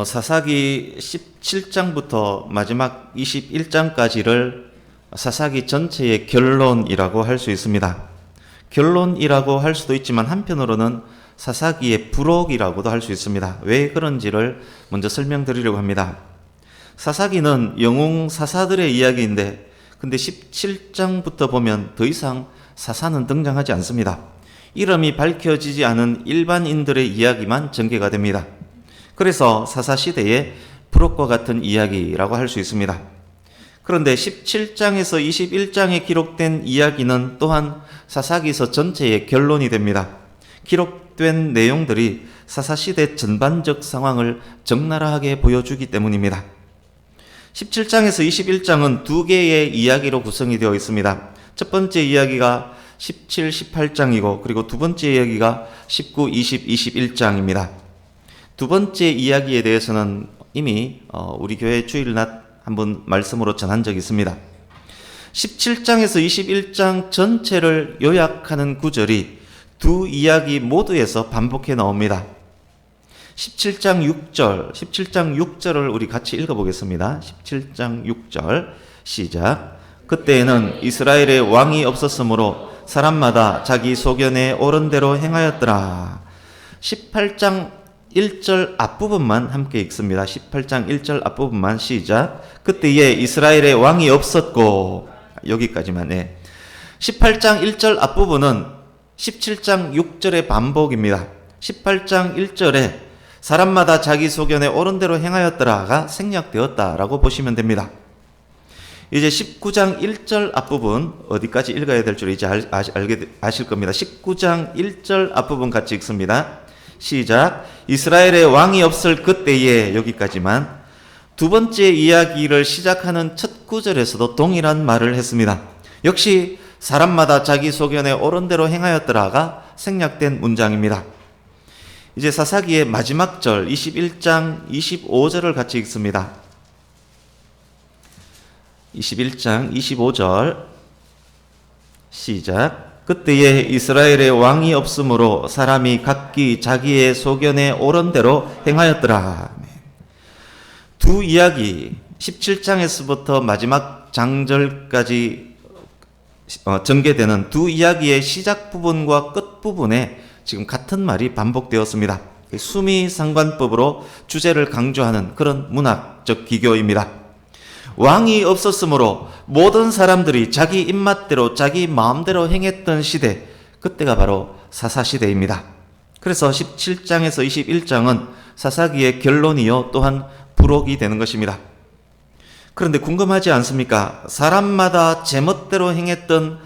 사사기 17장부터 마지막 21장까지를 사사기 전체의 결론이라고 할 수 있습니다. 결론이라고 할 수도 있지만 한편으로는 사사기의 부록이라고도 할 수 있습니다. 왜 그런지를 먼저 설명드리려고 합니다. 사사기는 영웅 사사들의 이야기인데 근데 17장부터 보면 더 이상 사사는 등장하지 않습니다. 이름이 밝혀지지 않은 일반인들의 이야기만 전개가 됩니다. 그래서 사사시대의 부록과 같은 이야기라고 할 수 있습니다. 그런데 17장에서 21장에 기록된 이야기는 또한 사사기서 전체의 결론이 됩니다. 기록된 내용들이 사사시대 전반적 상황을 적나라하게 보여주기 때문입니다. 17장에서 21장은 두 개의 이야기로 구성이 되어 있습니다. 첫 번째 이야기가 17, 18장이고 그리고 두 번째 이야기가 19, 20, 21장입니다. 두 번째 이야기에 대해서는 이미 우리 교회 주일낮 한번 말씀으로 전한 적이 있습니다. 17장에서 21장 전체를 요약하는 구절이 두 이야기 모두에서 반복해 나옵니다. 17장 6절을 우리 같이 읽어보겠습니다. 17장 6절 시작. 그때에는 이스라엘의 왕이 없었으므로 사람마다 자기 소견에 옳은 대로 행하였더라. 18장 1절 앞부분만 함께 읽습니다. 18장 1절 앞부분만 시작. 그때에 이스라엘의 왕이 없었고 여기까지만 해. 18장 1절 앞부분은 17장 6절의 반복입니다. 18장 1절에 사람마다 자기 소견에 옳은 대로 행하였더라가 생략되었다라고 보시면 됩니다. 이제 19장 1절 앞부분 어디까지 읽어야 될 줄 이제 아실 겁니다. 19장 1절 앞부분 같이 읽습니다. 시작. 이스라엘의 왕이 없을 그때에 여기까지만. 두 번째 이야기를 시작하는 첫 구절에서도 동일한 말을 했습니다. 역시 사람마다 자기 소견에 옳은 대로 행하였더라가 생략된 문장입니다. 이제 사사기의 마지막 절 21장 25절을 같이 읽습니다. 21장 25절 시작. 그때에 이스라엘의 왕이 없으므로 사람이 각기 자기의 소견에 옳은 대로 행하였더라. 두 이야기 17장에서부터 마지막 장절까지 전개되는 두 이야기의 시작 부분과 끝 부분에 지금 같은 말이 반복되었습니다. 수미상관법으로 주제를 강조하는 그런 문학적 기교입니다. 왕이 없었으므로 모든 사람들이 자기 입맛대로 자기 마음대로 행했던 시대, 그때가 바로 사사시대입니다. 그래서 17장에서 21장은 사사기의 결론이요 또한 부록이 되는 것입니다. 그런데 궁금하지 않습니까? 사람마다 제멋대로 행했던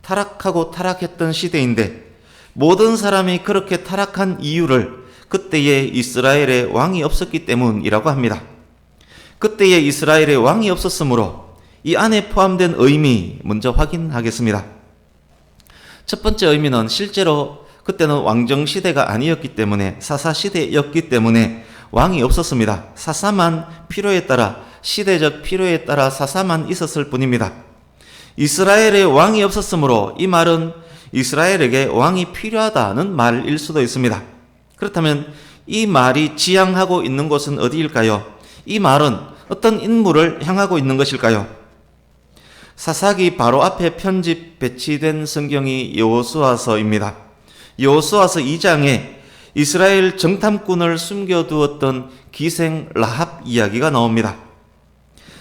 타락하고 타락했던 시대인데 모든 사람이 그렇게 타락한 이유를 그때에 이스라엘의 왕이 없었기 때문이라고 합니다. 그때에 이스라엘의 왕이 없었으므로 이 안에 포함된 의미 먼저 확인하겠습니다. 첫 번째 의미는 실제로 그때는 왕정시대가 아니었기 때문에 사사시대였기 때문에 왕이 없었습니다. 사사만 필요에 따라 시대적 필요에 따라 사사만 있었을 뿐입니다. 이스라엘의 왕이 없었으므로 이 말은 이스라엘에게 왕이 필요하다는 말일 수도 있습니다. 그렇다면 이 말이 지향하고 있는 곳은 어디일까요? 이 말은 어떤 인물을 향하고 있는 것일까요? 사사기 바로 앞에 편집 배치된 성경이 여호수아서입니다. 여호수아서 2장에 이스라엘 정탐꾼을 숨겨두었던 기생 라합 이야기가 나옵니다.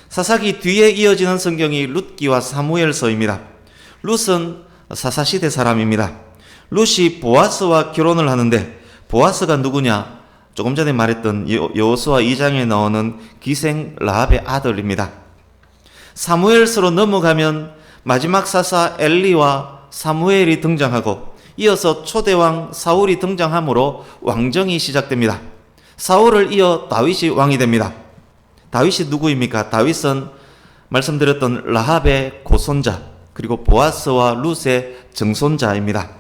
사사기 뒤에 이어지는 성경이 룻기와 사무엘서입니다. 룻은 사사시대 사람입니다. 룻이 보아스와 결혼을 하는데 보아스가 누구냐? 조금 전에 말했던 여호수아 2장에 나오는 기생 라합의 아들입니다. 사무엘서로 넘어가면 마지막 사사 엘리와 사무엘이 등장하고 이어서 초대왕 사울이 등장하므로 왕정이 시작됩니다. 사울을 이어 다윗이 왕이 됩니다. 다윗이 누구입니까? 다윗은 말씀드렸던 라합의 고손자 그리고 보아스와 룻의 정손자입니다.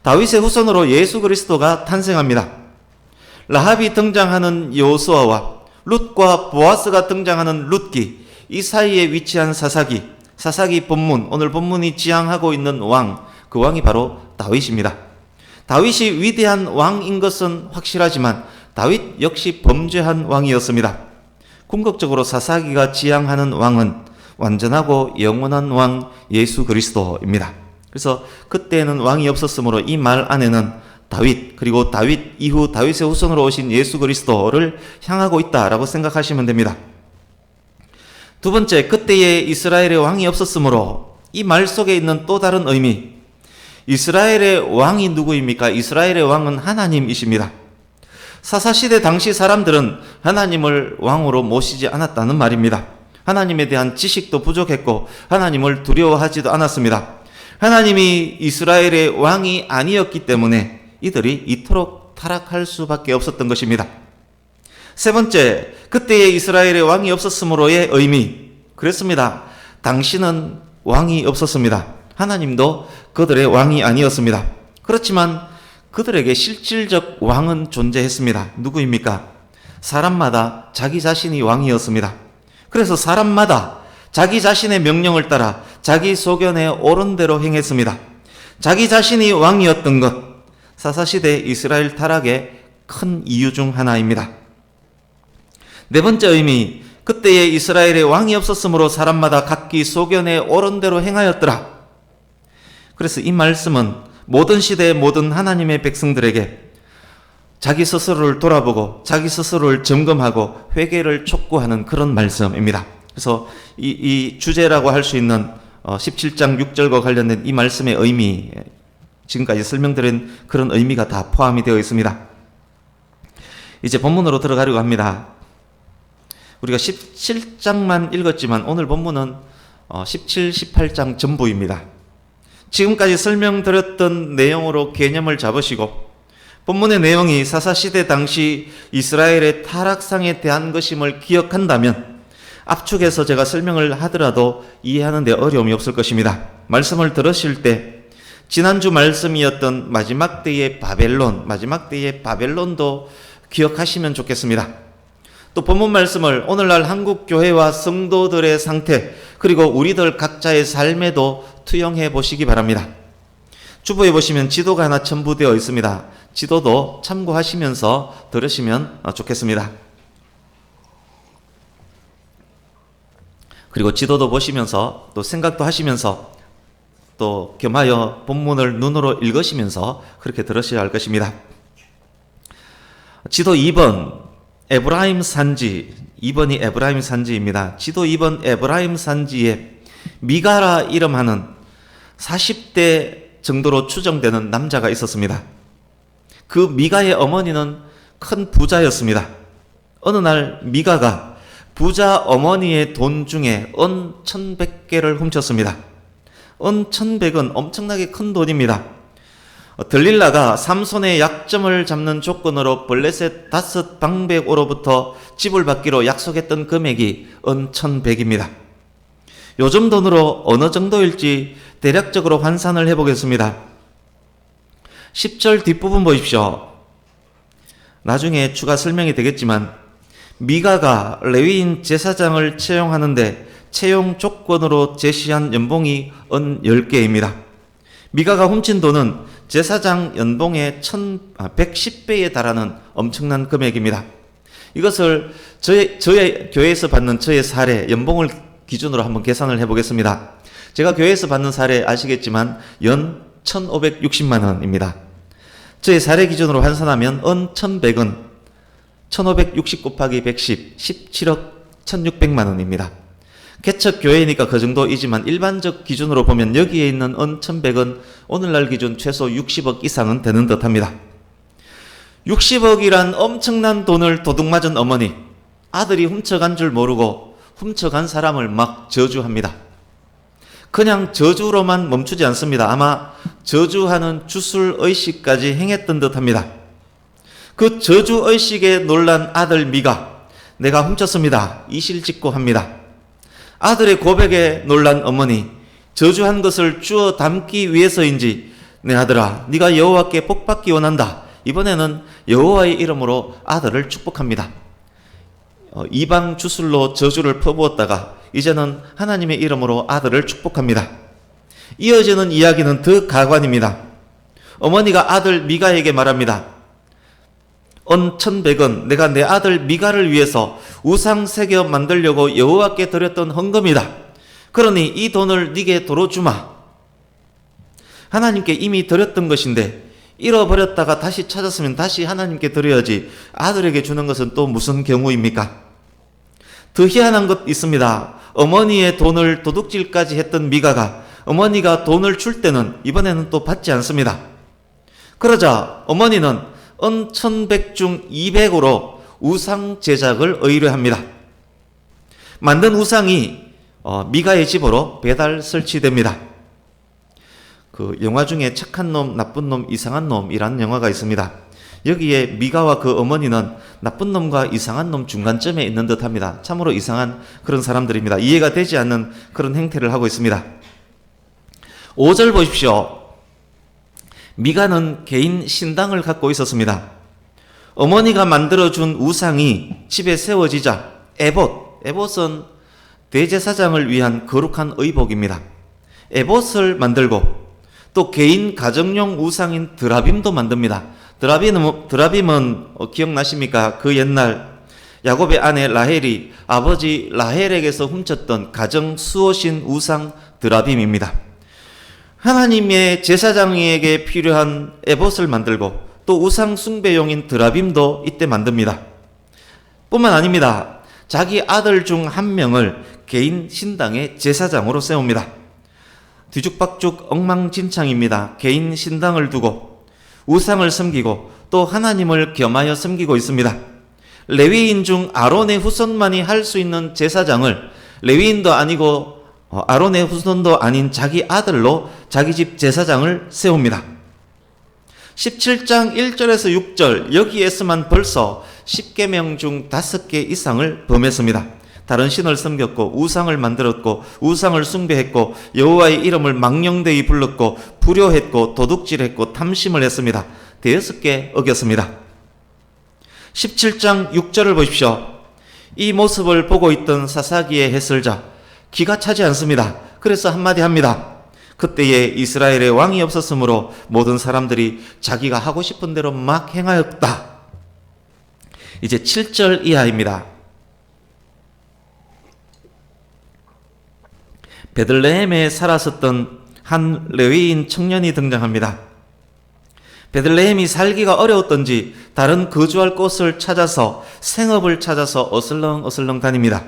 다윗의 후손으로 예수 그리스도가 탄생합니다. 라합이 등장하는 여호수아와 룻과 보아스가 등장하는 룻기, 이 사이에 위치한 사사기 본문, 오늘 본문이 지향하고 있는 왕, 그 왕이 바로 다윗입니다. 다윗이 위대한 왕인 것은 확실하지만 다윗 역시 범죄한 왕이었습니다. 궁극적으로 사사기가 지향하는 왕은 완전하고 영원한 왕 예수 그리스도입니다. 그래서 그때는 왕이 없었으므로 이 말 안에는 다윗, 그리고 다윗 이후 다윗의 후손으로 오신 예수 그리스도를 향하고 있다라고 생각하시면 됩니다. 두 번째, 그때에 이스라엘의 왕이 없었으므로 이 말 속에 있는 또 다른 의미, 이스라엘의 왕이 누구입니까? 이스라엘의 왕은 하나님이십니다. 사사시대 당시 사람들은 하나님을 왕으로 모시지 않았다는 말입니다. 하나님에 대한 지식도 부족했고 하나님을 두려워하지도 않았습니다. 하나님이 이스라엘의 왕이 아니었기 때문에 이들이 이토록 타락할 수밖에 없었던 것입니다. 세 번째, 그때의 이스라엘의 왕이 없었으므로의 의미, 그랬습니다. 당시는 왕이 없었습니다. 하나님도 그들의 왕이 아니었습니다. 그렇지만 그들에게 실질적 왕은 존재했습니다. 누구입니까? 사람마다 자기 자신이 왕이었습니다. 그래서 사람마다 자기 자신의 명령을 따라 자기 소견에 옳은 대로 행했습니다. 자기 자신이 왕이었던 것, 사사시대 이스라엘 타락의 큰 이유 중 하나입니다. 네 번째 의미, 그때에 이스라엘의 왕이 없었으므로 사람마다 각기 소견에 옳은 대로 행하였더라. 그래서 이 말씀은 모든 시대의 모든 하나님의 백성들에게 자기 스스로를 돌아보고 자기 스스로를 점검하고 회개를 촉구하는 그런 말씀입니다. 그래서 이 주제라고 할 수 있는 17장 6절과 관련된 이 말씀의 의미, 지금까지 설명드린 그런 의미가 다 포함이 되어 있습니다. 이제 본문으로 들어가려고 합니다. 우리가 17장만 읽었지만 오늘 본문은 17, 18장 전부입니다. 지금까지 설명드렸던 내용으로 개념을 잡으시고 본문의 내용이 사사시대 당시 이스라엘의 타락상에 대한 것임을 기억한다면 압축해서 제가 설명을 하더라도 이해하는 데 어려움이 없을 것입니다. 말씀을 들으실 때 지난주 말씀이었던 마지막 때의 바벨론도 기억하시면 좋겠습니다. 또 본문 말씀을 오늘날 한국 교회와 성도들의 상태, 그리고 우리들 각자의 삶에도 투영해 보시기 바랍니다. 주보에 보시면 지도가 하나 첨부되어 있습니다. 지도도 참고하시면서 들으시면 좋겠습니다. 그리고 지도도 보시면서 또 생각도 하시면서 또 겸하여 본문을 눈으로 읽으시면서 그렇게 들으셔야 할 것입니다. 지도 2번 에브라임 산지, 2번이 에브라임 산지입니다. 지도 2번 에브라임 산지에 미가라 이름하는 40대 정도로 추정되는 남자가 있었습니다. 그 미가의 어머니는 큰 부자였습니다. 어느 날 미가가 부자 어머니의 돈 중에 은 1,100개를 훔쳤습니다. 은 1,100은 엄청나게 큰 돈입니다. 들릴라가 삼손의 약점을 잡는 조건으로 블레셋 5방백으로부터 집을 받기로 약속했던 금액이 은 1,100입니다. 요즘 돈으로 어느 정도일지 대략적으로 환산을 해보겠습니다. 10절 뒷부분 보십시오. 나중에 추가 설명이 되겠지만 미가가 레위인 제사장을 채용하는데 채용 조건으로 제시한 연봉이 은 10개입니다. 미가가 훔친 돈은 제사장 연봉의 110배에 달하는 엄청난 금액입니다. 이것을 저의 교회에서 받는 저의 사례, 연봉을 기준으로 한번 계산을 해보겠습니다. 제가 교회에서 받는 사례 아시겠지만 연 1,560만 원입니다. 저의 사례 기준으로 환산하면 은 1,100은 1,560 곱하기 110, 17억 1,600만 원입니다. 개척 교회니까 그 정도이지만 일반적 기준으로 보면 여기에 있는 은 1,100은 오늘날 기준 최소 60억 이상은 되는 듯합니다. 60억이란 엄청난 돈을 도둑맞은 어머니, 아들이 훔쳐간 줄 모르고 훔쳐간 사람을 막 저주합니다. 그냥 저주로만 멈추지 않습니다. 아마 저주하는 주술의식까지 행했던 듯합니다. 그 저주의식에 놀란 아들 미가, 내가 훔쳤습니다, 이실직고합니다. 아들의 고백에 놀란 어머니, 저주한 것을 주워 담기 위해서인지 내 아들아, 네가 여호와께 복받기 원한다. 이번에는 여호와의 이름으로 아들을 축복합니다. 이방 주술로 저주를 퍼부었다가 이제는 하나님의 이름으로 아들을 축복합니다. 이어지는 이야기는 더 가관입니다. 어머니가 아들 미가에게 말합니다. 은 1,100은 내가 내 아들 미가를 위해서 우상 새겨 만들려고 여호와께 드렸던 헌금이다. 그러니 이 돈을 네게 도로 주마. 하나님께 이미 드렸던 것인데 잃어버렸다가 다시 찾았으면 다시 하나님께 드려야지 아들에게 주는 것은 또 무슨 경우입니까? 더 희한한 것 있습니다. 어머니의 돈을 도둑질까지 했던 미가가 어머니가 돈을 줄 때는 이번에는 또 받지 않습니다. 그러자 어머니는 은 1,100 중 200으로 우상 제작을 의뢰합니다. 만든 우상이 미가의 집으로 배달 설치됩니다. 그 영화 중에 착한 놈, 나쁜 놈, 이상한 놈이라는 영화가 있습니다. 여기에 미가와 그 어머니는 나쁜 놈과 이상한 놈 중간점에 있는 듯 합니다. 참으로 이상한 그런 사람들입니다. 이해가 되지 않는 그런 행태를 하고 있습니다. 5절 보십시오. 미가는 개인 신당을 갖고 있었습니다. 어머니가 만들어준 우상이 집에 세워지자 에봇은 대제사장을 위한 거룩한 의복입니다. 에봇을 만들고 또 개인 가정용 우상인 드라빔도 만듭니다. 드라빔은 기억나십니까? 그 옛날 야곱의 아내 라헬이 아버지 라헬에게서 훔쳤던 가정 수호신 우상 드라빔입니다. 하나님의 제사장에게 필요한 에봇을 만들고 또 우상 숭배용인 드라빔도 이때 만듭니다. 뿐만 아닙니다. 자기 아들 중 한 명을 개인 신당의 제사장으로 세웁니다. 뒤죽박죽 엉망진창입니다. 개인 신당을 두고 우상을 섬기고 또 하나님을 겸하여 섬기고 있습니다. 레위인 중 아론의 후손만이 할 수 있는 제사장을 레위인도 아니고 아론의 후손도 아닌 자기 아들로 자기 집 제사장을 세웁니다. 17장 1절에서 6절 여기에서만 벌써 10계명 중 5개 이상을 범했습니다. 다른 신을 섬겼고 우상을 만들었고 우상을 숭배했고 여호와의 이름을 망령되이 불렀고 불효했고 도둑질했고 탐심을 했습니다. 5개 어겼습니다. 17장 6절을 보십시오. 이 모습을 보고 있던 사사기의 해설자 기가 차지 않습니다. 그래서 한마디 합니다. 그때에 이스라엘의 왕이 없었으므로 모든 사람들이 자기가 하고 싶은 대로 막 행하였다. 이제 7절 이하입니다. 베들레헴에 살았었던 한 레위인 청년이 등장합니다. 베들레헴이 살기가 어려웠던지 다른 거주할 곳을 찾아서 생업을 찾아서 어슬렁어슬렁 다닙니다.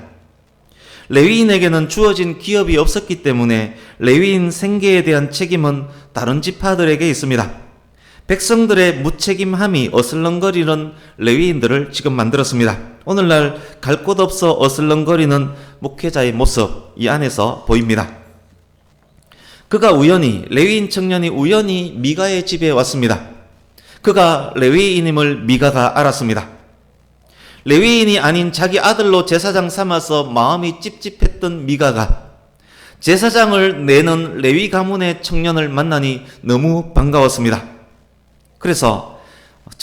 레위인에게는 주어진 기업이 없었기 때문에 레위인 생계에 대한 책임은 다른 지파들에게 있습니다. 백성들의 무책임함이 어슬렁거리는 레위인들을 지금 만들었습니다. 오늘날 갈 곳 없어 어슬렁거리는 목회자의 모습 이 안에서 보입니다. 레위인 청년이 우연히 미가의 집에 왔습니다. 그가 레위인임을 미가가 알았습니다. 레위인이 아닌 자기 아들로 제사장 삼아서 마음이 찝찝했던 미가가 제사장을 내는 레위 가문의 청년을 만나니 너무 반가웠습니다. 그래서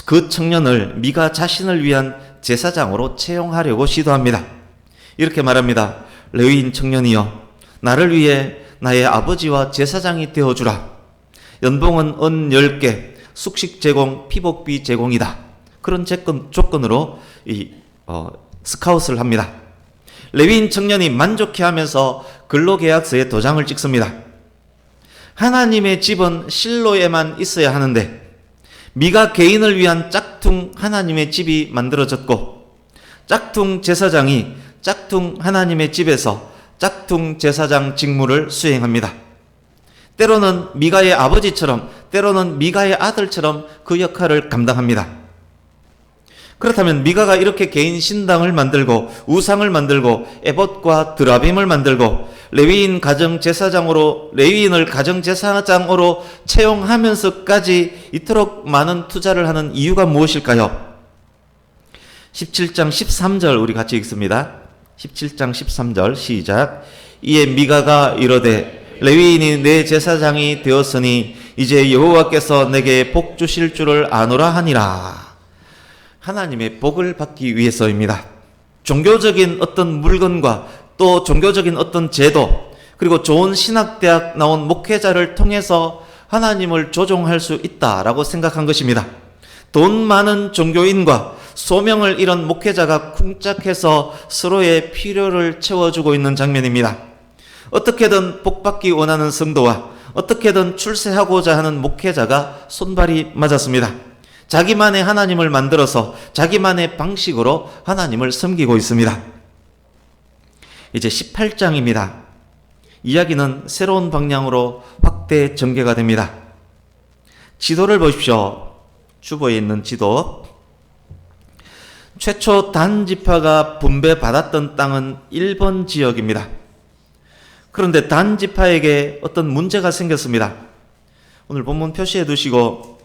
그 청년을 미가 자신을 위한 제사장으로 채용하려고 시도합니다. 이렇게 말합니다. 레위인 청년이여, 나를 위해 나의 아버지와 제사장이 되어주라. 연봉은 은 10개, 숙식 제공, 피복비 제공이다. 그런 조건으로 스카웃을 합니다. 레위인 청년이 만족해하면서 근로계약서에 도장을 찍습니다. 하나님의 집은 실로에만 있어야 하는데 미가 개인을 위한 짝퉁 하나님의 집이 만들어졌고 짝퉁 제사장이 짝퉁 하나님의 집에서 짝퉁 제사장 직무를 수행합니다. 때로는 미가의 아버지처럼 때로는 미가의 아들처럼 그 역할을 감당합니다. 그렇다면 미가가 이렇게 개인 신당을 만들고 우상을 만들고 에봇과 드라빔을 만들고 레위인을 가정제사장으로 채용하면서까지 이토록 많은 투자를 하는 이유가 무엇일까요? 17장 13절 우리 같이 읽습니다. 17장 13절 시작. 이에 미가가 이르되 레위인이 내 제사장이 되었으니 이제 여호와께서 내게 복 주실 줄을 아노라 하니라. 하나님의 복을 받기 위해서입니다. 종교적인 어떤 물건과 또 종교적인 어떤 제도 그리고 좋은 신학대학 나온 목회자를 통해서 하나님을 조종할 수 있다라고 생각한 것입니다. 돈 많은 종교인과 소명을 잃은 목회자가 쿵짝해서 서로의 필요를 채워주고 있는 장면입니다. 어떻게든 복받기 원하는 성도와 어떻게든 출세하고자 하는 목회자가 손발이 맞았습니다. 자기만의 하나님을 만들어서 자기만의 방식으로 하나님을 섬기고 있습니다. 이제 18장입니다. 이야기는 새로운 방향으로 확대 전개가 됩니다. 지도를 보십시오. 주보에 있는 지도. 최초 단지파가 분배받았던 땅은 1번 지역입니다. 그런데 단지파에게 어떤 문제가 생겼습니다. 오늘 본문 표시해 두시고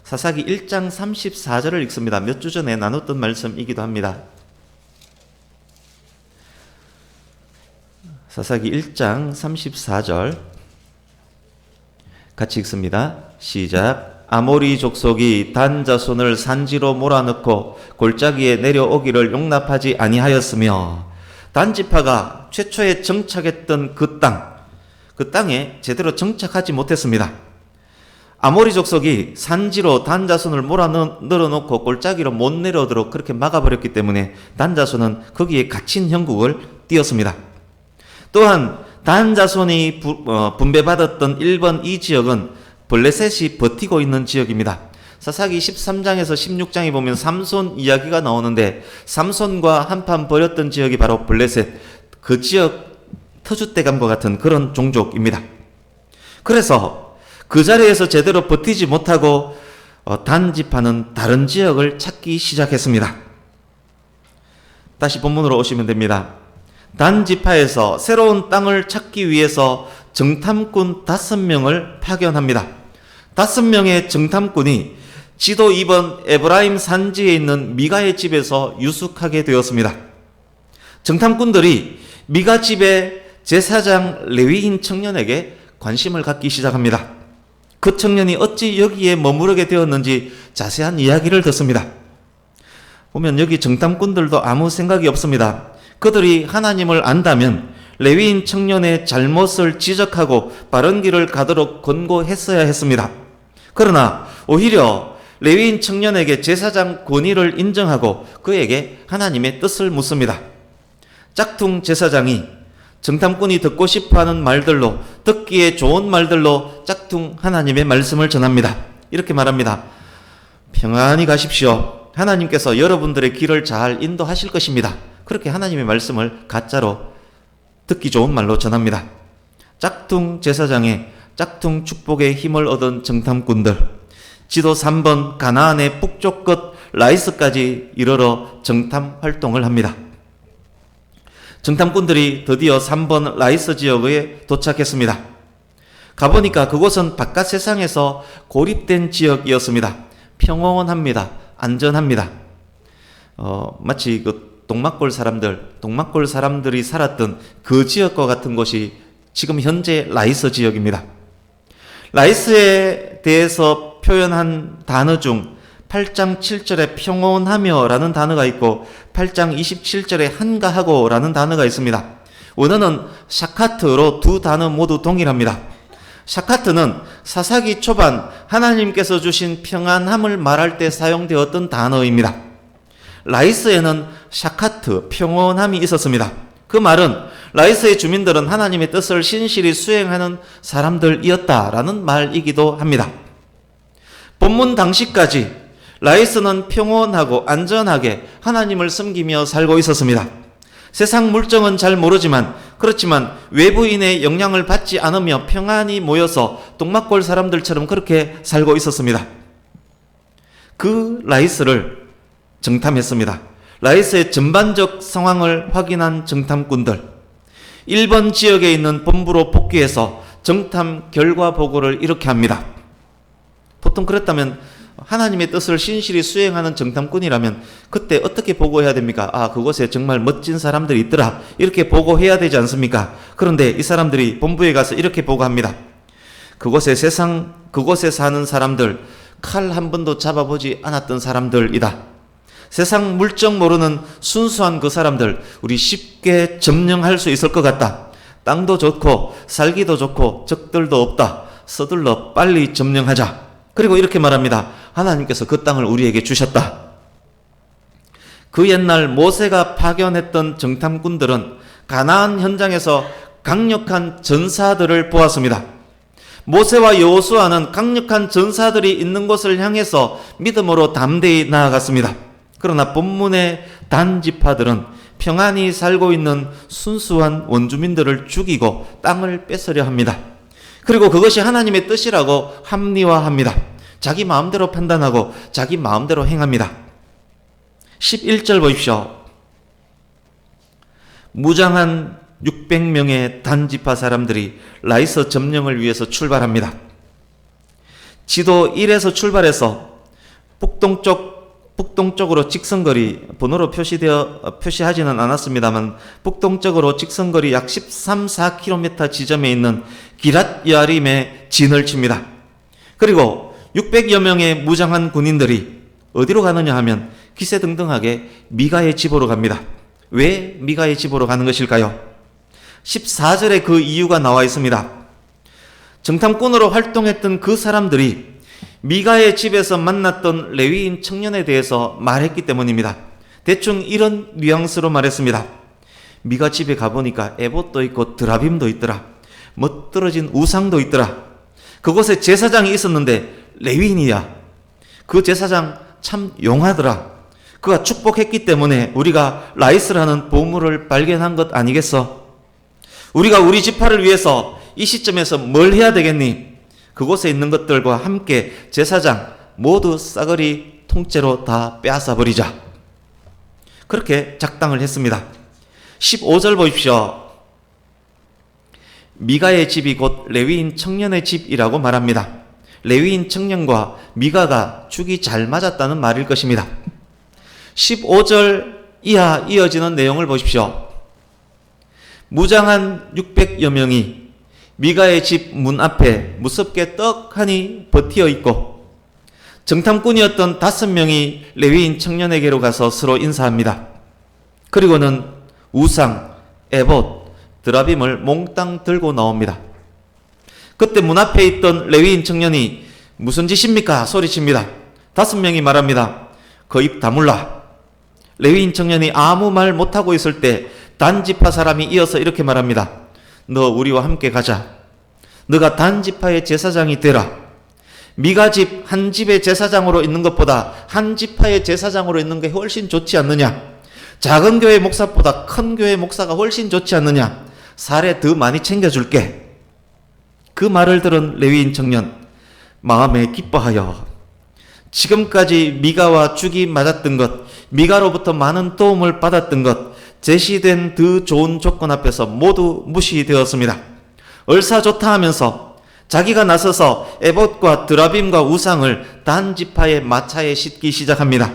사사기 1장 34절을 읽습니다. 몇 주 전에 나눴던 말씀이기도 합니다. 사사기 1장 34절 같이 읽습니다. 시작. 아모리 족속이 단 자손을 산지로 몰아넣고 골짜기에 내려오기를 용납하지 아니하였으며 단 지파가 최초에 정착했던 그 땅에 제대로 정착하지 못했습니다. 아모리 족속이 산지로 단 자손을 몰아넣어놓고 골짜기로 못 내려오도록 그렇게 막아버렸기 때문에 단 자손은 거기에 갇힌 형국을 띄었습니다. 또한 단 자손이 분배받았던 1번 이 지역은 블레셋이 버티고 있는 지역입니다. 사사기 13장에서 16장에 보면 삼손 이야기가 나오는데 삼손과 한판 벌였던 지역이 바로 블레셋, 그 지역 터줏대감과 같은 그런 종족입니다. 그래서 그 자리에서 제대로 버티지 못하고 단지파는 다른 지역을 찾기 시작했습니다. 다시 본문으로 오시면 됩니다. 단지파에서 새로운 땅을 찾기 위해서 정탐꾼 5명을 파견합니다. 5명의 정탐꾼이 지도 2번 에브라임 산지에 있는 미가의 집에서 유숙하게 되었습니다. 정탐꾼들이 미가 집의 제사장 레위인 청년에게 관심을 갖기 시작합니다. 그 청년이 어찌 여기에 머무르게 되었는지 자세한 이야기를 듣습니다. 보면 여기 정탐꾼들도 아무 생각이 없습니다. 그들이 하나님을 안다면 레위인 청년의 잘못을 지적하고 바른 길을 가도록 권고했어야 했습니다. 그러나 오히려 레위인 청년에게 제사장 권위를 인정하고 그에게 하나님의 뜻을 묻습니다. 짝퉁 제사장이 정탐꾼이 듣고 싶어하는 말들로, 듣기에 좋은 말들로 짝퉁 하나님의 말씀을 전합니다. 이렇게 말합니다. 평안히 가십시오. 하나님께서 여러분들의 길을 잘 인도하실 것입니다. 그렇게 하나님의 말씀을 가짜로 듣기 좋은 말로 전합니다. 짝퉁 제사장의 짝퉁 축복의 힘을 얻은 정탐꾼들, 지도 3번 가나안의 북쪽 끝 라이스까지 이르러 정탐 활동을 합니다. 정탐꾼들이 드디어 3번 라이스 지역에 도착했습니다. 가보니까 그곳은 바깥 세상에서 고립된 지역이었습니다. 평온합니다. 안전합니다. 마치 동막골 사람들이 살았던 그 지역과 같은 곳이 지금 현재 라이스 지역입니다. 라이스에 대해서 표현한 단어 중 8장 7절에 평온하며 라는 단어가 있고 8장 27절에 한가하고 라는 단어가 있습니다. 원어는 샤카트로 두 단어 모두 동일합니다. 샤카트는 사사기 초반 하나님께서 주신 평안함을 말할 때 사용되었던 단어입니다. 라이스에는 샤카트, 평온함이 있었습니다. 그 말은 라이스의 주민들은 하나님의 뜻을 신실히 수행하는 사람들이었다라는 말이기도 합니다. 본문 당시까지 라이스는 평온하고 안전하게 하나님을 섬기며 살고 있었습니다. 세상 물정은 잘 모르지만 그렇지만 외부인의 영향을 받지 않으며 평안히 모여서 동막골 사람들처럼 그렇게 살고 있었습니다. 그 라이스를 정탐했습니다. 라이스의 전반적 상황을 확인한 정탐꾼들, 1번 지역에 있는 본부로 복귀해서 정탐 결과 보고를 이렇게 합니다. 보통 그랬다면 하나님의 뜻을 신실히 수행하는 정탐꾼이라면 그때 어떻게 보고해야 됩니까? 아, 그곳에 정말 멋진 사람들이 있더라. 이렇게 보고해야 되지 않습니까? 그런데 이 사람들이 본부에 가서 이렇게 보고합니다. 그곳에 사는 사람들, 칼 한 번도 잡아보지 않았던 사람들이다. 세상 물정 모르는 순수한 그 사람들, 우리 쉽게 점령할 수 있을 것 같다. 땅도 좋고 살기도 좋고 적들도 없다. 서둘러 빨리 점령하자. 그리고 이렇게 말합니다. 하나님께서 그 땅을 우리에게 주셨다. 그 옛날 모세가 파견했던 정탐꾼들은 가나안 현장에서 강력한 전사들을 보았습니다. 모세와 여호수아는 강력한 전사들이 있는 곳을 향해서 믿음으로 담대히 나아갔습니다. 그러나 본문의 단 지파들은 평안히 살고 있는 순수한 원주민들을 죽이고 땅을 뺏으려 합니다. 그리고 그것이 하나님의 뜻이라고 합리화합니다. 자기 마음대로 판단하고 자기 마음대로 행합니다. 11절 보십시오. 무장한 600명의 단지파 사람들이 라이스 점령을 위해서 출발합니다. 지도 1에서 출발해서 북동쪽으로 직선거리, 번호로 표시하지는 않았습니다만 북동쪽으로 직선거리 약 13, 4km 지점에 있는 기랏 여아림에 진을 칩니다. 그리고 600여 명의 무장한 군인들이 어디로 가느냐 하면 기세등등하게 미가의 집으로 갑니다. 왜 미가의 집으로 가는 것일까요? 14절에 그 이유가 나와 있습니다. 정탐꾼으로 활동했던 그 사람들이 미가의 집에서 만났던 레위인 청년에 대해서 말했기 때문입니다. 대충 이런 뉘앙스로 말했습니다. 미가 집에 가보니까 에봇도 있고 드라빔도 있더라. 멋들어진 우상도 있더라. 그곳에 제사장이 있었는데 레위인이야. 그 제사장 참 용하더라. 그가 축복했기 때문에 우리가 라이스라는 보물을 발견한 것 아니겠어? 우리가 우리 지파를 위해서 이 시점에서 뭘 해야 되겠니? 그곳에 있는 것들과 함께 제사장 모두 싸그리 통째로 다 빼앗아 버리자. 그렇게 작당을 했습니다. 15절 보십시오. 미가의 집이 곧 레위인 청년의 집이라고 말합니다. 레위인 청년과 미가가 죽이 잘 맞았다는 말일 것입니다. 15절 이하 이어지는 내용을 보십시오. 무장한 600여 명이 미가의 집 문 앞에 무섭게 떡하니 버티어 있고 정탐꾼이었던 5명이 레위인 청년에게로 가서 서로 인사합니다. 그리고는 우상, 에봇, 드라빔을 몽땅 들고 나옵니다. 그때 문 앞에 있던 레위인 청년이 무슨 짓입니까? 소리칩니다. 5명이 말합니다. 그 입 다물라. 레위인 청년이 아무 말 못하고 있을 때 단지파 사람이 이어서 이렇게 말합니다. 너 우리와 함께 가자. 너가 단지파의 제사장이 되라. 미가 집 한 집의 제사장으로 있는 것보다 한 지파의 제사장으로 있는 게 훨씬 좋지 않느냐? 작은 교회 목사보다 큰 교회 목사가 훨씬 좋지 않느냐? 사례 더 많이 챙겨줄게. 그 말을 들은 레위인 청년 마음에 기뻐하여 지금까지 미가와 죽이 맞았던 것, 미가로부터 많은 도움을 받았던 것, 제시된 더 좋은 조건 앞에서 모두 무시되었습니다. 얼싸좋다 하면서 자기가 나서서 에봇과 드라빔과 우상을 단지파의 마차에 싣기 시작합니다.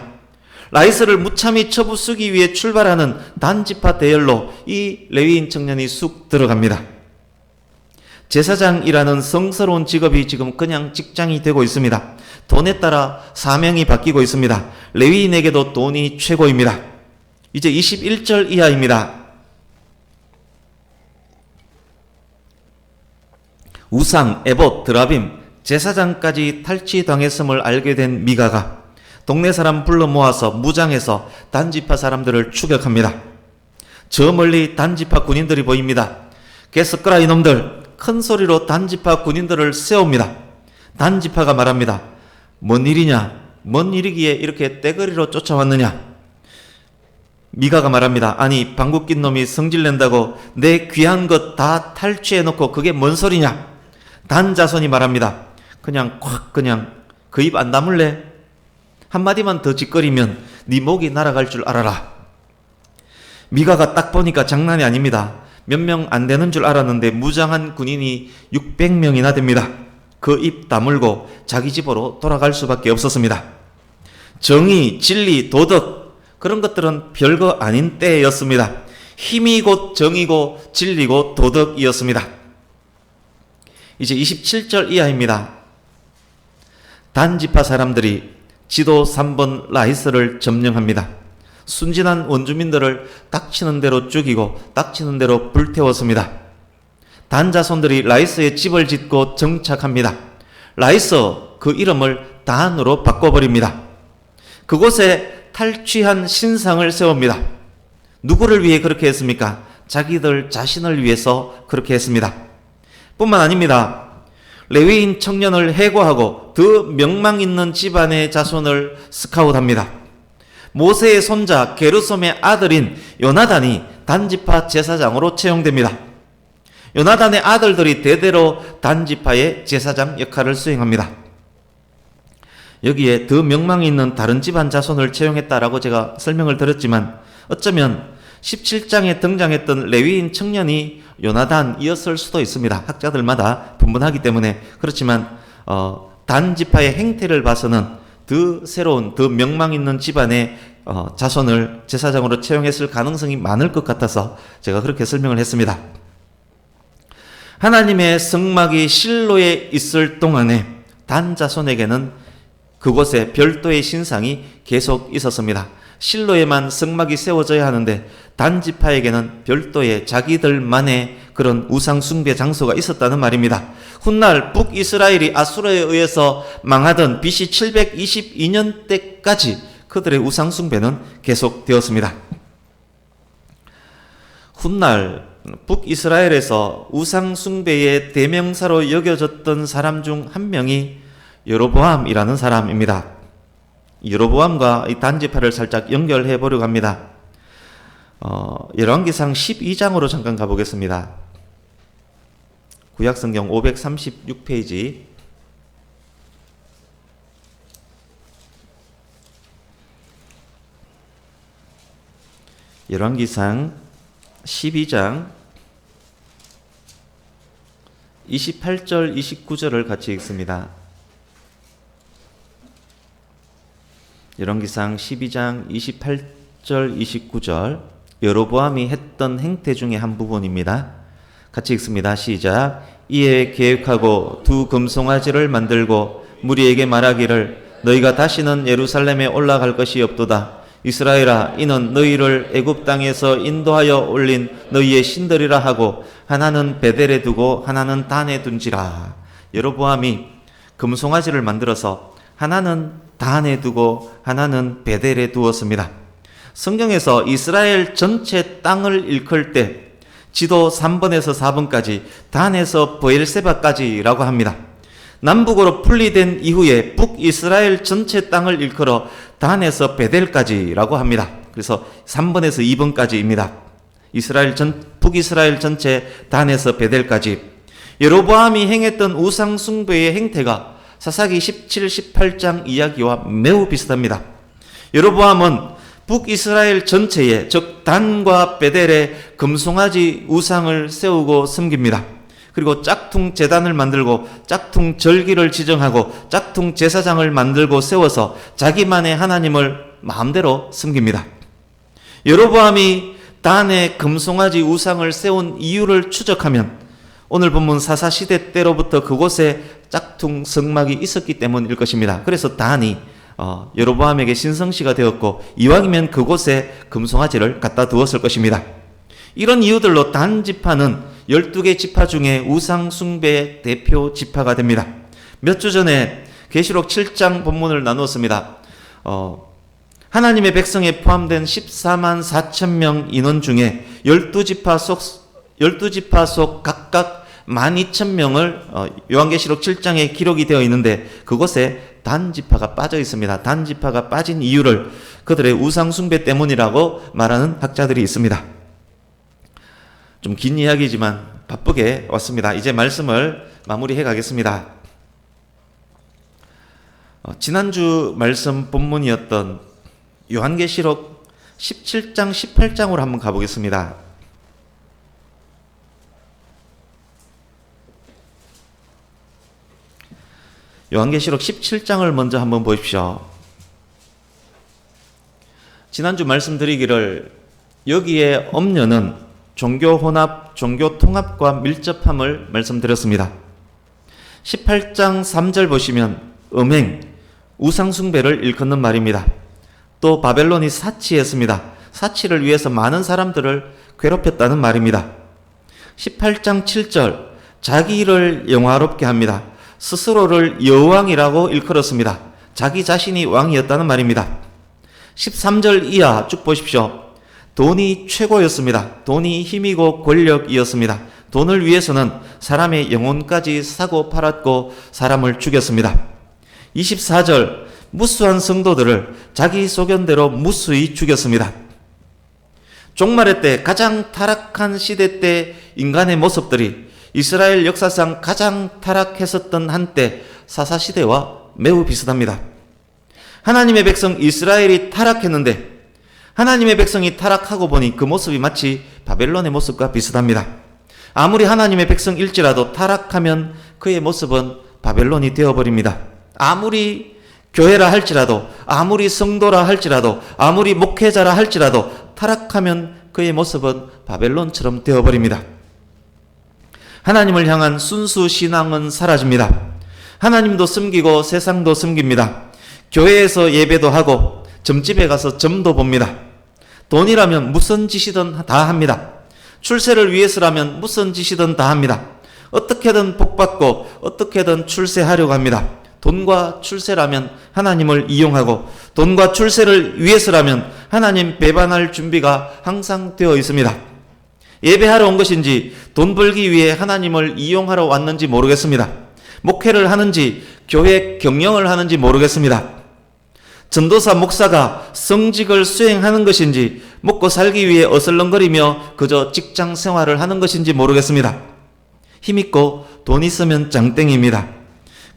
라이스를 무참히 쳐부수기 위해 출발하는 단지파 대열로 이 레위인 청년이 쑥 들어갑니다. 제사장이라는 성스러운 직업이 지금 그냥 직장이 되고 있습니다. 돈에 따라 사명이 바뀌고 있습니다. 레위인에게도 돈이 최고입니다. 이제 21절 이하입니다. 우상, 에봇, 드라빔, 제사장까지 탈취당했음을 알게 된 미가가 동네 사람 불러 모아서 무장해서 단지파 사람들을 추격합니다. 저 멀리 단지파 군인들이 보입니다. 개스끄라 이놈들, 큰 소리로 단지파 군인들을 세웁니다. 단지파가 말합니다. 뭔 일이냐? 뭔 일이기에 이렇게 떼거리로 쫓아왔느냐? 미가가 말합니다. 아니 방귀 낀 놈이 성질낸다고 내 귀한 것 다 탈취해놓고 그게 뭔 소리냐? 단자손이 말합니다. 그냥 그 입 안 다물래? 한마디만 더 짓거리면 네 목이 날아갈 줄 알아라. 미가가 딱 보니까 장난이 아닙니다. 몇 명 안 되는 줄 알았는데 무장한 군인이 600명이나 됩니다. 그 입 다물고 자기 집으로 돌아갈 수밖에 없었습니다. 정의, 진리, 도덕 그런 것들은 별거 아닌 때였습니다. 힘이 곧 정의고 진리고 도덕이었습니다. 이제 27절 이하입니다. 단지파 사람들이 지도 3번 라이스를 점령합니다. 순진한 원주민들을 닥치는 대로 죽이고 닥치는 대로 불태웠습니다. 단자손들이 라이스에 집을 짓고 정착합니다. 라이스 그 이름을 단으로 바꿔버립니다. 그곳에 탈취한 신상을 세웁니다. 누구를 위해 그렇게 했습니까? 자기들 자신을 위해서 그렇게 했습니다. 뿐만 아닙니다. 레위인 청년을 해고하고 더 명망 있는 집안의 자손을 스카웃합니다. 모세의 손자 게르솜의 아들인 요나단이 단지파 제사장으로 채용됩니다. 요나단의 아들들이 대대로 단지파의 제사장 역할을 수행합니다. 여기에 더 명망이 있는 다른 집안 자손을 채용했다라고 제가 설명을 드렸지만 어쩌면 17장에 등장했던 레위인 청년이 요나단이었을 수도 있습니다. 학자들마다 분분하기 때문에. 그렇지만 단지파의 행태를 봐서는 더 새로운, 더 명망 있는 집안의 자손을 제사장으로 채용했을 가능성이 많을 것 같아서 제가 그렇게 설명을 했습니다. 하나님의 성막이 실로에 있을 동안에 단 자손에게는 그곳에 별도의 신상이 계속 있었습니다. 실로에만 성막이 세워져야 하는데 단지파에게는 별도의 자기들만의 그런 우상 숭배 장소가 있었다는 말입니다. 훗날 북이스라엘이 아수르에 의해서 망하던 BC 722년 때까지 그들의 우상 숭배는 계속되었습니다. 훗날 북이스라엘에서 우상 숭배의 대명사로 여겨졌던 사람 중 한 명이 여로보암이라는 사람입니다. 여로보암과 이 단지파를 살짝 연결해 보려고 합니다. 열왕기상 12장으로 잠깐 가보겠습니다. 구약성경 536페이지. 열왕기상 12장 28절 29절을 같이 읽습니다. 열왕기상 12장 28절 29절 여로보암이 했던 행태 중에 한 부분입니다. 같이 읽습니다. 시작. 이에 계획하고 두 금송아지를 만들고 무리에게 말하기를 너희가 다시는 예루살렘에 올라갈 것이 없도다. 이스라엘아, 이는 너희를 애굽 땅에서 인도하여 올린 너희의 신들이라 하고 하나는 베델에 두고 하나는 단에 둔지라. 여로보암이 금송아지를 만들어서 하나는 단에 두고 하나는 베델에 두었습니다. 성경에서 이스라엘 전체 땅을 일컬 때 지도 3번에서 4번까지 단에서 브엘세바까지라고 합니다. 남북으로 분리된 이후에 북이스라엘 전체 땅을 일컬어 단에서 베델까지라고 합니다. 그래서 3번에서 2번까지입니다. 북이스라엘 전체 단에서 베델까지. 여로보암이 행했던 우상 숭배의 행태가 사사기 17, 18장 이야기와 매우 비슷합니다. 여로보암은 북이스라엘 전체에 즉 단과 베델에 금송아지 우상을 세우고 섬깁니다. 그리고 짝퉁 제단을 만들고 짝퉁 절기를 지정하고 짝퉁 제사장을 만들고 세워서 자기만의 하나님을 마음대로 섬깁니다. 여로보암이 단에 금송아지 우상을 세운 이유를 추적하면 오늘 본문 사사시대 때로부터 그곳에 짝퉁 성막이 있었기 때문일 것입니다. 그래서 단이 여로보암에게 신성시가 되었고 이왕이면 그곳에 금송아지를 갖다 두었을 것입니다. 이런 이유들로 단 지파는 12개 지파 중에 우상 숭배의 대표 지파가 됩니다. 몇 주 전에 계시록 7장 본문을 나누었습니다. 하나님의 백성에 포함된 14만 4천 명 인원 중에 12지파 속 각각 12,000명을 요한계시록 7장에 기록이 되어 있는데 그곳에 단지파가 빠져 있습니다. 단지파가 빠진 이유를 그들의 우상 숭배 때문이라고 말하는 학자들이 있습니다. 좀 긴 이야기지만 바쁘게 왔습니다. 이제 말씀을 마무리해 가겠습니다. 지난주 말씀 본문이었던 요한계시록 17장, 18장으로 한번 가보겠습니다. 요한계시록 17장을 먼저 한번 보십시오. 지난주 말씀드리기를 여기에 엄려는 종교 혼합, 종교 통합과 밀접함을 말씀드렸습니다. 18장 3절 보시면 음행, 우상숭배를 일컫는 말입니다. 또 바벨론이 사치했습니다. 사치를 위해서 많은 사람들을 괴롭혔다는 말입니다. 18장 7절 자기 일을 영화롭게 합니다. 스스로를 여왕이라고 일컬었습니다. 자기 자신이 왕이었다는 말입니다. 13절 이하 쭉 보십시오. 돈이 최고였습니다. 돈이 힘이고 권력이었습니다. 돈을 위해서는 사람의 영혼까지 사고 팔았고 사람을 죽였습니다. 24절 무수한 성도들을 자기 소견대로 무수히 죽였습니다. 종말의 때 가장 타락한 시대 때 인간의 모습들이 이스라엘 역사상 가장 타락했었던 한때 사사시대와 매우 비슷합니다. 하나님의 백성 이스라엘이 타락했는데 하나님의 백성이 타락하고 보니 그 모습이 마치 바벨론의 모습과 비슷합니다. 아무리 하나님의 백성일지라도 타락하면 그의 모습은 바벨론이 되어버립니다. 아무리 교회라 할지라도, 아무리 성도라 할지라도, 아무리 목회자라 할지라도 타락하면 그의 모습은 바벨론처럼 되어버립니다. 하나님을 향한 순수 신앙은 사라집니다. 하나님도 섬기고 세상도 섬깁니다. 교회에서 예배도 하고 점집에 가서 점도 봅니다. 돈이라면 무슨 짓이든 다 합니다. 출세를 위해서라면 무슨 짓이든 다 합니다. 어떻게든 복받고 어떻게든 출세하려고 합니다. 돈과 출세라면 하나님을 이용하고 돈과 출세를 위해서라면 하나님 배반할 준비가 항상 되어 있습니다. 예배하러 온 것인지 돈 벌기 위해 하나님을 이용하러 왔는지 모르겠습니다. 목회를 하는지 교회 경영을 하는지 모르겠습니다. 전도사 목사가 성직을 수행하는 것인지 먹고 살기 위해 어슬렁거리며 그저 직장 생활을 하는 것인지 모르겠습니다. 힘있고 돈 있으면 장땡입니다.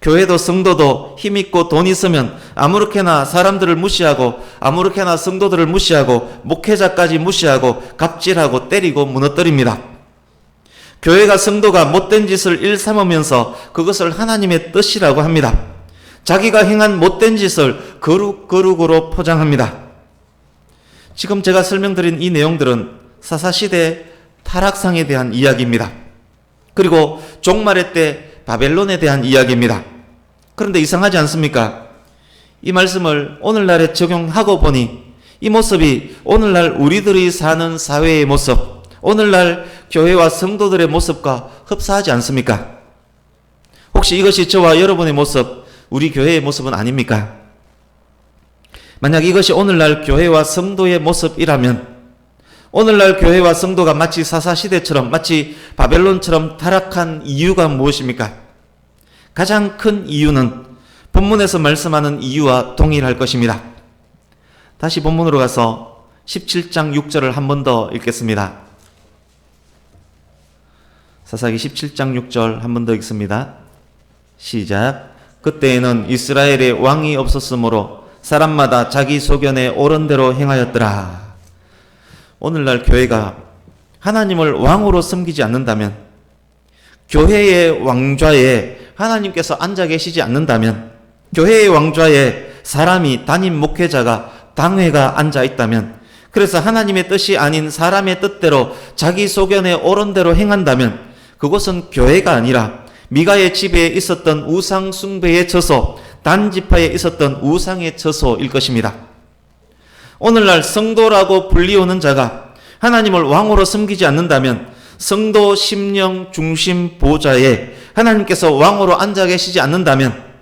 교회도 성도도 힘있고 돈 있으면 아무렇게나 사람들을 무시하고 아무렇게나 성도들을 무시하고 목회자까지 무시하고 갑질하고 때리고 무너뜨립니다. 교회가 성도가 못된 짓을 일삼으면서 그것을 하나님의 뜻이라고 합니다. 자기가 행한 못된 짓을 거룩으로 포장합니다. 지금 제가 설명드린 이 내용들은 사사시대 타락상에 대한 이야기입니다. 그리고 종말의 때 바벨론에 대한 이야기입니다. 그런데 이상하지 않습니까? 이 말씀을 오늘날에 적용하고 보니 이 모습이 오늘날 우리들이 사는 사회의 모습, 오늘날 교회와 성도들의 모습과 흡사하지 않습니까? 혹시 이것이 저와 여러분의 모습, 우리 교회의 모습은 아닙니까? 만약 이것이 오늘날 교회와 성도의 모습이라면 오늘날 교회와 성도가 마치 사사시대처럼 마치 바벨론처럼 타락한 이유가 무엇입니까? 가장 큰 이유는 본문에서 말씀하는 이유와 동일할 것입니다. 다시 본문으로 가서 17장 6절을 한 번 더 읽겠습니다. 사사기 17장 6절 한 번 더 읽습니다. 시작. 그때에는 이스라엘에 왕이 없었으므로 사람마다 자기 소견에 옳은 대로 행하였더라. 오늘날 교회가 하나님을 왕으로 섬기지 않는다면, 교회의 왕좌에 하나님께서 앉아 계시지 않는다면, 교회의 왕좌에 사람이 담임 목회자가 당회가 앉아 있다면, 그래서 하나님의 뜻이 아닌 사람의 뜻대로 자기 소견에 옳은 대로 행한다면 그것은 교회가 아니라 미가의 집에 있었던 우상 숭배의 처소, 단지파에 있었던 우상의 처소일 것입니다. 오늘날 성도라고 불리우는 자가 하나님을 왕으로 섬기지 않는다면 성도 심령 중심 보좌에 하나님께서 왕으로 앉아 계시지 않는다면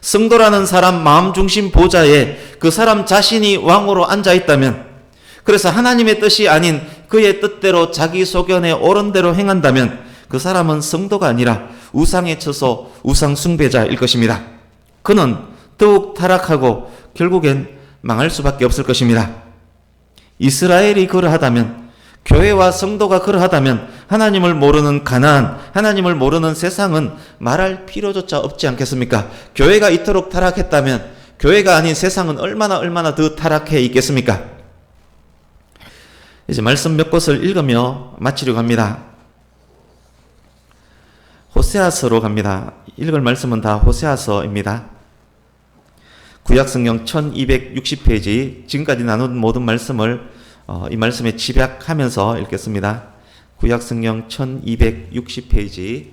성도라는 사람 마음 중심 보좌에 그 사람 자신이 왕으로 앉아 있다면, 그래서 하나님의 뜻이 아닌 그의 뜻대로 자기 소견에 옳은 대로 행한다면 그 사람은 성도가 아니라 우상의 처소, 우상 숭배자일 것입니다. 그는 더욱 타락하고 결국엔 망할 수밖에 없을 것입니다. 이스라엘이 그러하다면, 교회와 성도가 그러하다면 하나님을 모르는 가나안, 하나님을 모르는 세상은 말할 필요조차 없지 않겠습니까? 교회가 이토록 타락했다면 교회가 아닌 세상은 얼마나 더 타락해 있겠습니까? 이제 말씀 몇 곳을 읽으며 마치려고 합니다. 호세아서로 갑니다. 읽을 말씀은 다 호세아서입니다. 구약성경 1260페이지, 지금까지 나눈 모든 말씀을 이 말씀에 집약하면서 읽겠습니다. 구약성경 1260페이지,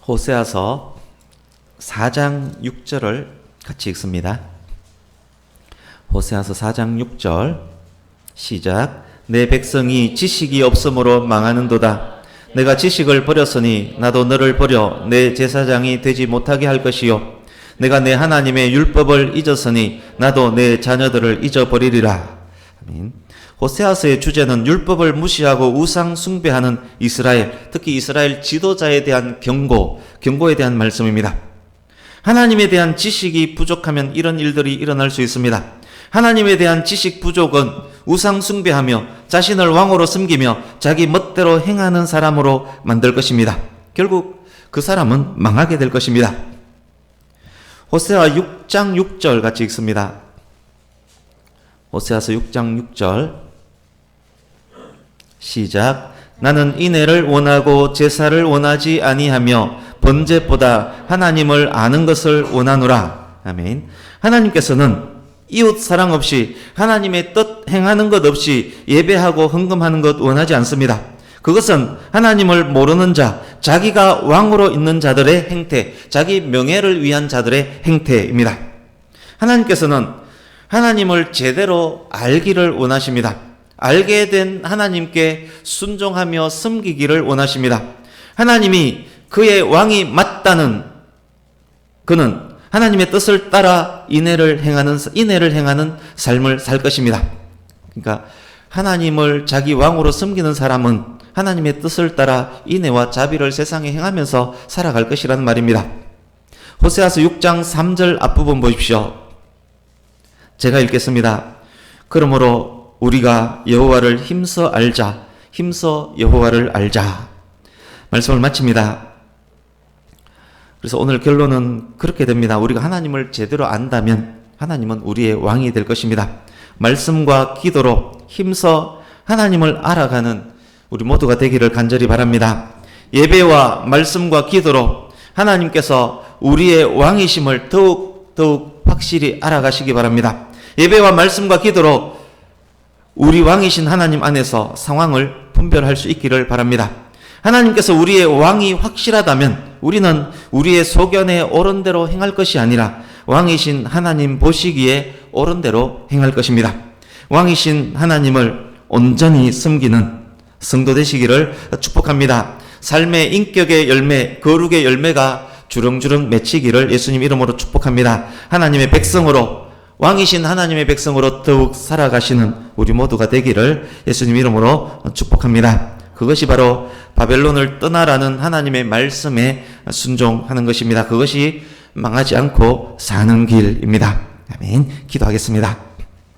호세아서 4장 6절을 같이 읽습니다. 호세아서 4장 6절 시작. 내 백성이 지식이 없으므로 망하는도다. 내가 지식을 버렸으니 나도 너를 버려 내 제사장이 되지 못하게 할 것이요. 내가 내 하나님의 율법을 잊었으니 나도 내 자녀들을 잊어버리리라. 아멘. 호세아서의 주제는 율법을 무시하고 우상 숭배하는 이스라엘, 특히 이스라엘 지도자에 대한 경고에 대한 말씀입니다. 하나님에 대한 지식이 부족하면 이런 일들이 일어날 수 있습니다. 하나님에 대한 지식 부족은 우상 숭배하며 자신을 왕으로 섬기며 자기 멋대로 행하는 사람으로 만들 것입니다. 결국 그 사람은 망하게 될 것입니다. 호세아 6장 6절 같이 읽습니다. 호세아서 6장 6절 시작. 나는 인애를 원하고 제사를 원하지 아니하며 번제보다 하나님을 아는 것을 원하노라. 아멘. 하나님께서는 이웃 사랑 없이 하나님의 뜻 행하는 것 없이 예배하고 헌금하는 것 원하지 않습니다. 그것은 하나님을 모르는 자, 자기가 왕으로 있는 자들의 행태, 자기 명예를 위한 자들의 행태입니다. 하나님께서는 하나님을 제대로 알기를 원하십니다. 알게 된 하나님께 순종하며 섬기기를 원하십니다. 하나님이 그의 왕이 맞다는 그는 하나님의 뜻을 따라 인애를 행하는 삶을 살 것입니다. 그러니까 하나님을 자기 왕으로 섬기는 사람은 하나님의 뜻을 따라 인애와 자비를 세상에 행하면서 살아갈 것이라는 말입니다. 호세아서 6장 3절 앞부분 보십시오. 제가 읽겠습니다. 그러므로 우리가 여호와를 힘써 알자. 힘써 여호와를 알자. 말씀을 마칩니다. 그래서 오늘 결론은 그렇게 됩니다. 우리가 하나님을 제대로 안다면 하나님은 우리의 왕이 될 것입니다. 말씀과 기도로 힘써 하나님을 알아가는 우리 모두가 되기를 간절히 바랍니다. 예배와 말씀과 기도로 하나님께서 우리의 왕이심을 더욱 확실히 알아가시기 바랍니다. 예배와 말씀과 기도로 우리 왕이신 하나님 안에서 상황을 분별할 수 있기를 바랍니다. 하나님께서 우리의 왕이 확실하다면 우리는 우리의 소견에 옳은 대로 행할 것이 아니라 왕이신 하나님 보시기에 옳은 대로 행할 것입니다. 왕이신 하나님을 온전히 섬기는 성도 되시기를 축복합니다. 삶의 인격의 열매, 거룩의 열매가 주렁주렁 맺히기를 예수님 이름으로 축복합니다. 하나님의 백성으로, 왕이신 하나님의 백성으로 더욱 살아가시는 우리 모두가 되기를 예수님 이름으로 축복합니다. 그것이 바로 바벨론을 떠나라는 하나님의 말씀에 순종하는 것입니다. 그것이 망하지 않고 사는 길입니다. 아멘. 기도하겠습니다.